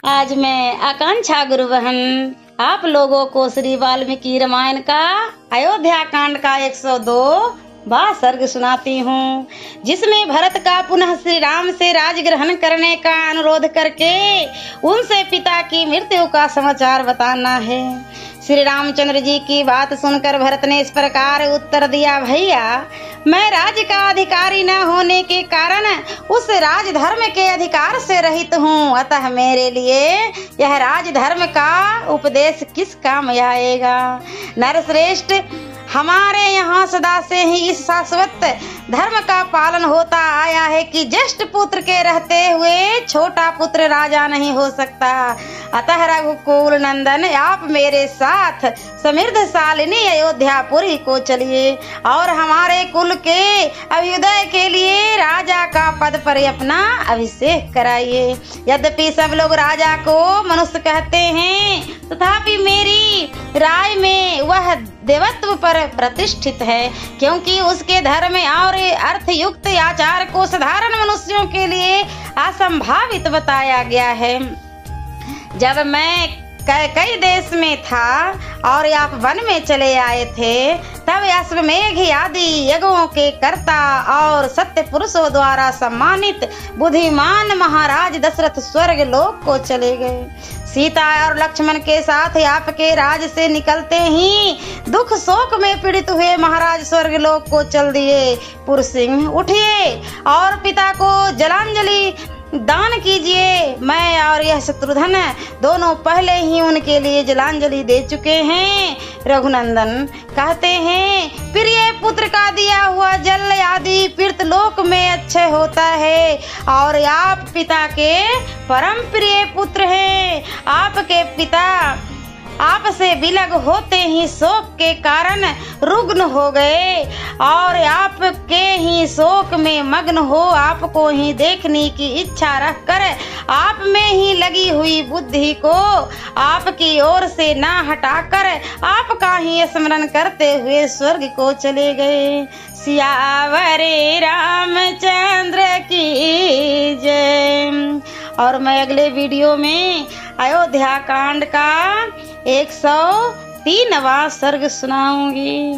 आज मैं आकांक्षा गुरु बहन आप लोगों को श्री वाल्मीकि रामायण का अयोध्या कांड का 102वां सर्ग सुनाती हूँ, जिसमें भरत का पुनः श्री राम से राज ग्रहण करने का अनुरोध करके उनसे पिता की मृत्यु का समाचार बताना है। श्री रामचंद्र जी की बात सुनकर भरत ने इस प्रकार उत्तर दिया, भैया मैं राज्य का अधिकारी न होने के कारण उस राजधर्म के अधिकार से रहित हूँ, अतः मेरे लिए यह राजधर्म का उपदेश किस काम आएगा। नरश्रेष्ठ, हमारे यहाँ सदा से ही इस शाश्वत धर्म का पालन होता आया है कि ज्येष्ठ पुत्र के रहते हुए छोटा पुत्र राजा नहीं हो सकता। अतः रघुकुल नंदन, आप मेरे साथ समृद्धशालिनी अयोध्यापुरी को चलिए और हमारे कुल के अभ्युदय के लिए राजा का पद पर अपना अभिषेक कराइए। यद्यपि सब लोग राजा को मनुष्य कहते हैं, तथापि मेरी राय में वह देवत्व पर प्रतिष्ठित है, क्योंकि उसके धर्म और अर्थयुक्त आचार को साधारण मनुष्यों के लिए असंभावित बताया गया है। जब मैं कई देश में था और आप वन में चले आए थे, तब अश्वमेघ आदि यज्ञों के कर्ता और सत्य पुरुषों द्वारा सम्मानित बुद्धिमान महाराज दशरथ स्वर्ग लोक को चले गए। सीता और लक्ष्मण के साथ आपके राज से निकलते ही दुख शोक में पीड़ित हुए महाराज स्वर्ग लोक को चल दिए। पुरसिंह, उठिए और पिता को जलांजलि दान कीजिए। मैं और यह शत्रुघ्न दोनों पहले ही उनके लिए जलांजलि दे चुके हैं। रघुनंदन कहते हैं, प्रिय पुत्र का दिया हुआ जल आदि तीर्थ लोक में अच्छे होता है और आप पिता के परम प्रिय पुत्र हैं। आपके पिता आपसे विलग होते ही शोक के कारण रुग्ण हो गए और आपके ही शोक में मग्न हो आपको ही देखने की इच्छा रखकर आप में ही लगी हुई बुद्धि को आपकी ओर से ना हटाकर आपका ही स्मरण करते हुए स्वर्ग को चले गए। सियावरे रामचंद्र की जय। और मैं अगले वीडियो में अयोध्या कांड का 103वां सर्ग सुनाऊंगी।